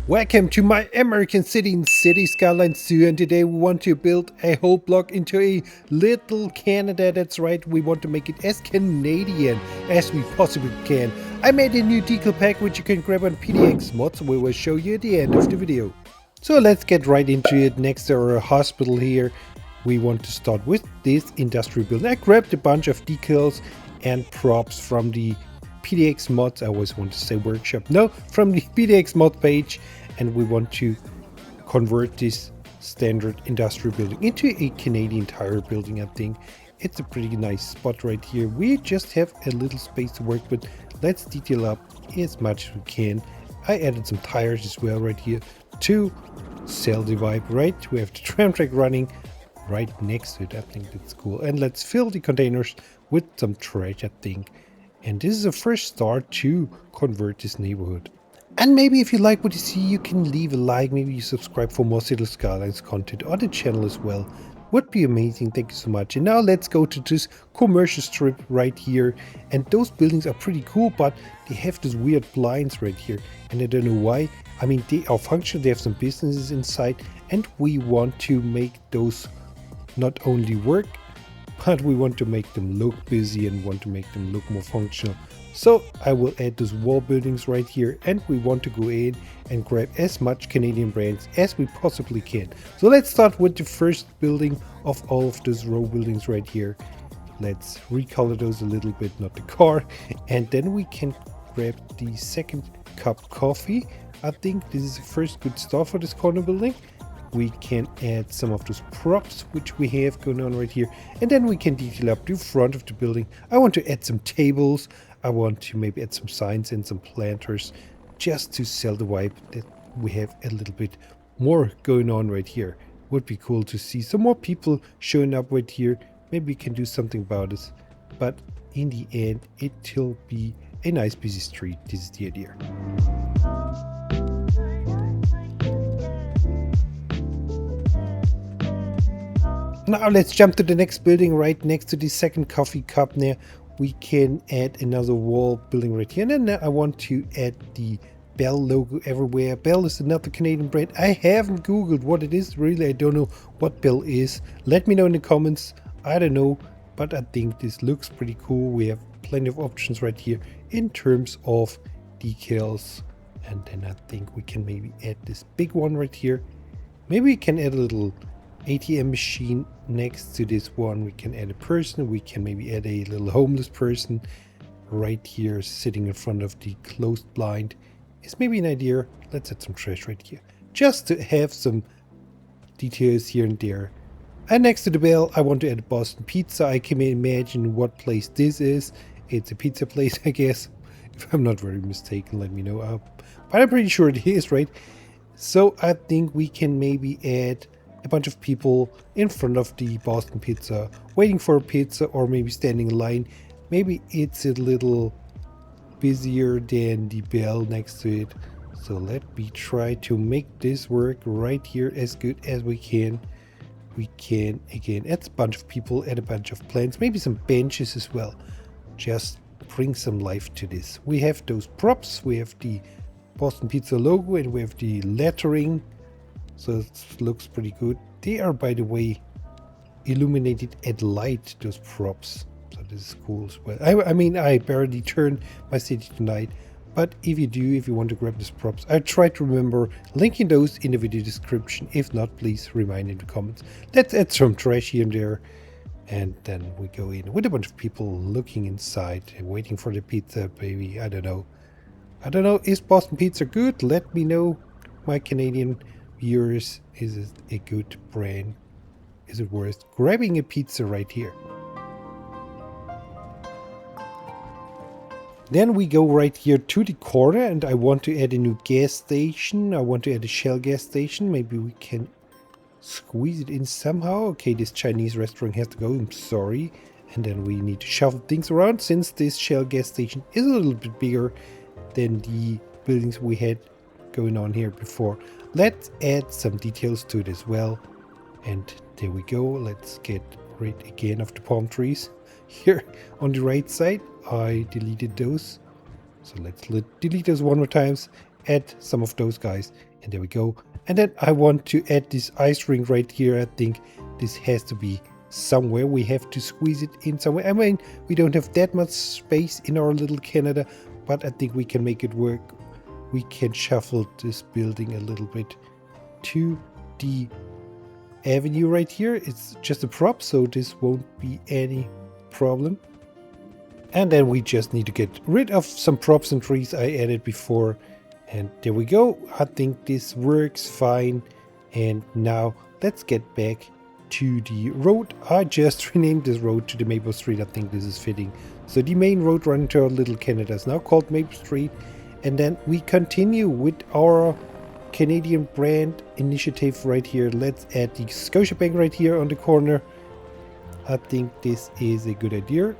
Welcome to my American city in Cities Skylines 2, and today we want to build a whole block into a little Canada. That's right, we want to make it as Canadian as we possibly can. I made a new decal pack which you can grab on PDX mods. We will show you at the end of the video. So let's get right into it. Next to our hospital here, we want to start with this industrial building. I grabbed a bunch of decals and props from the PDX mods. I always want to say workshop. No, from the PDX mod page, and we want to convert this standard industrial building into a Canadian tire building. I think it's a pretty nice spot right here. We just have a little space to work with. Let's detail up as much as we can. I added some tires as well right here to sell the vibe. Right, we have the tram track running right next to it. I think that's cool. And let's fill the containers with some trash, I think. And this is a first start to convert this neighborhood. And maybe if you like what you see, you can leave a like. Maybe you subscribe for more Cities Skylines content on the channel as well. Would be amazing. Thank you so much. And now let's go to this commercial strip right here. And those buildings are pretty cool, but they have these weird blinds right here. And I don't know why. I mean, they are functional. They have some businesses inside. And we want to make those not only work, but we want to make them look busy and want to make them look more functional. So I will add those wall buildings right here, and we want to go in and grab as much Canadian brands as we possibly can. So let's start with the first building of all of those row buildings right here. Let's recolor those a little bit, not the car, and then we can grab the second cup coffee. I think this is the first good start for this corner building. We can add some of those props which we have going on right here, and then we can detail up the front of the building. I want to add some tables. I want to maybe add some signs and some planters just to sell the vibe that we have a little bit more going on right here. Would be cool to see some more people showing up right here. Maybe we can do something about this, but in the end it will be a nice busy street. This is the idea. Now let's jump to the next building right next to the second coffee cup there. We can add another wall building right here. And then I want to add the Bell logo everywhere. Bell is another Canadian brand. I haven't Googled what it is. Really, I don't know what Bell is. Let me know in the comments. I don't know, but I think this looks pretty cool. We have plenty of options right here in terms of decals. And then I think we can maybe add this big one right here. Maybe we can add a little ATM machine next to this one. We can add a person. We can maybe add a little homeless person right here sitting in front of the closed blind. Is maybe an idea. Let's add some trash right here just to have some details here and there. And next to the bell, I want to add Boston Pizza. I can imagine what place this is. It's a pizza place, I guess. If I'm not very mistaken, let me know. But I'm pretty sure it is, right? So I think we can maybe add a bunch of people in front of the Boston Pizza waiting for a pizza, or maybe standing in line. Maybe it's a little busier than the bell next to it. So let me try to make this work right here as good as we can. We can again add a bunch of people, add a bunch of plants, maybe some benches as well. Just bring some life to this. We have those props, we have the Boston Pizza logo, and we have the lettering. So it looks pretty good. They are, by the way, illuminated at light, those props. So this is cool as well. I mean, I barely turned my city tonight. But if you want to grab these props, I try to remember linking those in the video description. If not, please remind in the comments. Let's add some trash here and there. And then we go in with a bunch of people looking inside and waiting for the pizza, baby. I don't know. Is Boston Pizza good? Let me know, my Canadian viewers. Is it a good brand? Is it worth grabbing a pizza right here? Then we go right here to the corner, and I want to add a new gas station. I want to add a Shell gas station. Maybe we can squeeze it in somehow. Okay, this Chinese restaurant has to go. I'm sorry. And then we need to shuffle things around, since this Shell gas station is a little bit bigger than the buildings we had going on here before. Let's add some details to it as well. And there we go. Let's get rid again of the palm trees here on the right side. I deleted those. So let's delete those one more times. add some of those guys. And there we go. And then I want to add this ice ring right here. I think this has to be somewhere. We have to squeeze it in somewhere. I mean, we don't have that much space in our little Canada, but I think we can make it work. We can shuffle this building a little bit to the avenue right here. It's just a prop, so this won't be any problem. And then we just need to get rid of some props and trees I added before. And there we go. I think this works fine. And now let's get back to the road. I just renamed this road to the Maple Street. I think this is fitting. So the main road running to our little Canada is now called Maple Street. And then we continue with our Canadian brand initiative right here. Let's add the Scotiabank right here on the corner. I think this is a good idea.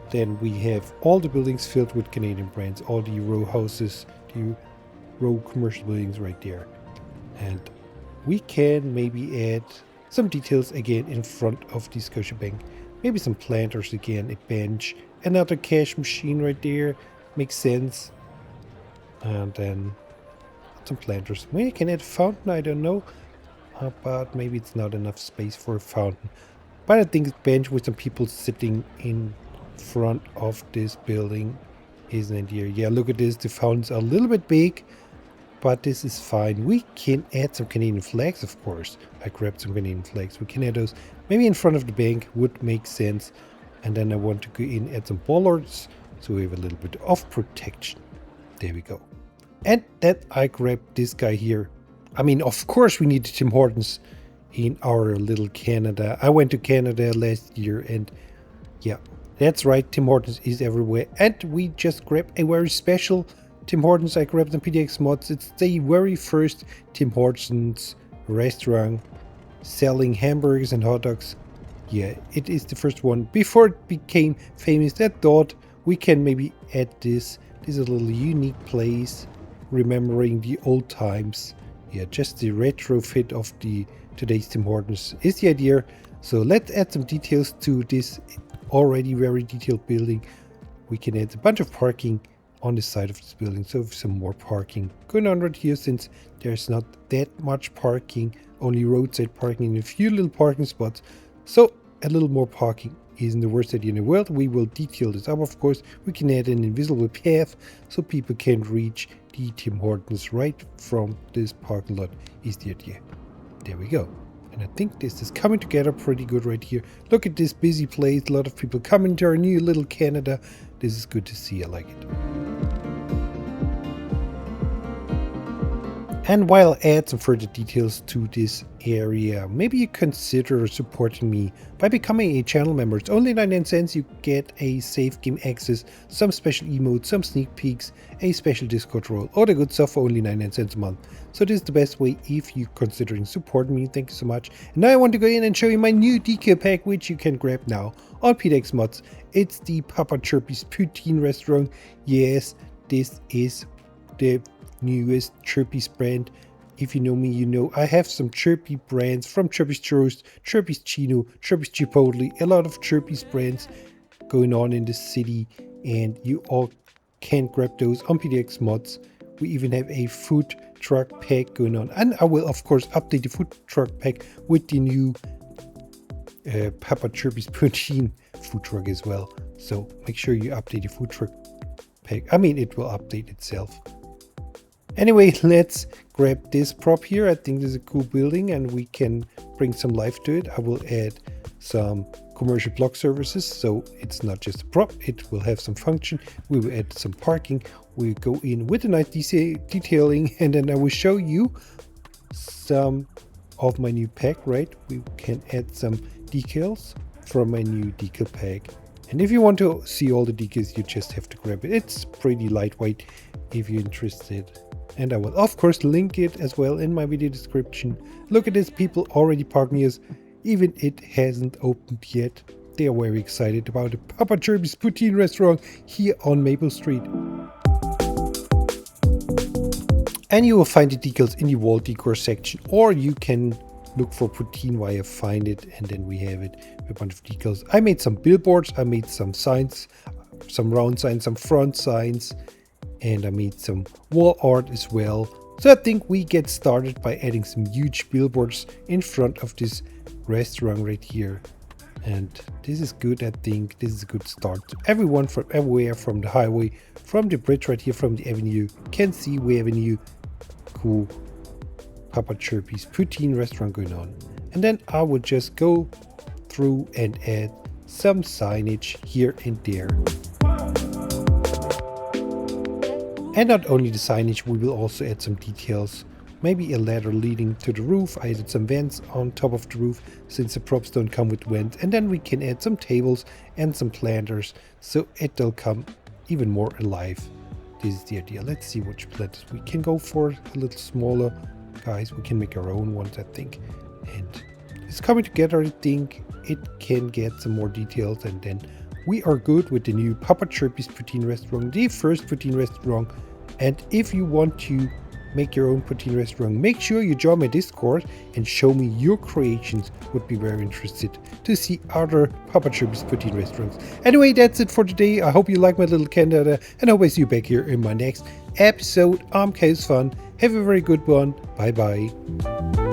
Then we have all the buildings filled with Canadian brands, all the row houses, the row commercial buildings right there. And we can maybe add some details again in front of the Scotiabank. Maybe some planters again, a bench, another cash machine right there. Makes sense. And then some planters. Maybe I can add a fountain, I don't know. But maybe it's not enough space for a fountain. But I think a bench with some people sitting in front of this building is an idea. Yeah, look at this. The fountains are a little bit big, but this is fine. We can add some Canadian flags, of course. I grabbed some Canadian flags. We can add those maybe in front of the bank, would make sense. And then I want to go in, add some bollards, so we have a little bit of protection. There we go. And then I grabbed this guy here. I mean, of course we need Tim Hortons in our little Canada. I went to Canada last year, and yeah, that's right, Tim Hortons is everywhere. And we just grabbed a very special Tim Hortons. I grabbed on PDX Mods. It's the very first Tim Hortons restaurant selling hamburgers and hot dogs. Yeah, it is the first one. Before it became famous, I thought we can maybe add this. This is a little unique place, remembering the old times. Yeah, just the retrofit of the today's Tim Hortons is the idea. So let's add some details to this already very detailed building. We can add a bunch of parking on the side of this building, so some more parking going on right here, since there's not that much parking, only roadside parking and a few little parking spots. So a little more parking isn't the worst idea in the world. We will detail this up, of course. We can add an invisible path so people can reach the Tim Hortons right from this parking lot is the idea. There we go. And I think this is coming together pretty good right here. Look at this busy place. A lot of people coming to our new little Canada. This is good to see. I like it. And while I add some further details to this area, maybe you consider supporting me by becoming a channel member. It's only 99 cents. You get a safe game access, some special emotes, some sneak peeks, a special Discord role, all the good stuff for only 99 cents a month. So this is the best way if you're considering supporting me. Thank you so much. And now I want to go in and show you my new Decal pack, which you can grab now on PDX Mods. It's the Papa Chirpies Poutine restaurant. Yes, this is the newest Chirpies brand. If you know me, you know I have some Chirpy brands from Chirpies Churros, Chirpies Chino, Chirpies Chipotle, a lot of Chirpies brands going on in the city, and you all can grab those on PDX Mods. We even have a food truck pack going on, and I will of course update the food truck pack with the new Papa Chirpies Poutine food truck as well. So make sure you update the food truck pack. I mean, it will update itself. Anyway, let's grab this prop here. I think this is a cool building and we can bring some life to it. I will add some commercial block services, so it's not just a prop, it will have some function. We will add some parking. We'll go in with a nice detailing, and then I will show you some of my new pack, right? We can add some decals from my new decal pack. And if you want to see all the decals, you just have to grab it. It's pretty lightweight if you're interested. And I will of course link it as well in my video description. Look at this, people already parking here, even it hasn't opened yet. They are very excited about the Papa Chirpies Poutine restaurant here on Maple Street. And you will find the decals in the wall decor section, or you can look for Poutine while you find it, and then we have it, a bunch of decals. I made some billboards, I made some signs, some round signs, some front signs, And I made some wall art as well. So I think we get started by adding some huge billboards in front of this restaurant right here. And this is good. I think this is a good start. Everyone from everywhere, from the highway, from the bridge right here, from the avenue, can see we have a new cool Papa Chirpies Poutine restaurant going on. And then I would just go through and add some signage here and there. And not only the signage, we will also add some details. Maybe a ladder leading to the roof. I added some vents on top of the roof since the props don't come with vents. And then we can add some tables and some planters so it'll come even more alive. This is the idea. Let's see which planters we can go for. A little smaller. Guys, we can make our own ones, I think. And it's coming together. I think it can get some more details, and then we are good with the new Papa Chirpies Poutine restaurant, the first Poutine restaurant. And if you want to make your own poutine restaurant, make sure you join my Discord and show me your creations. Would be very interested to see other Papa Chirpies poutine restaurants. Anyway, that's it for today. I hope you like my little candidate, and I will see you back here in my next episode. Chaos Fun. Have a very good one. Bye bye.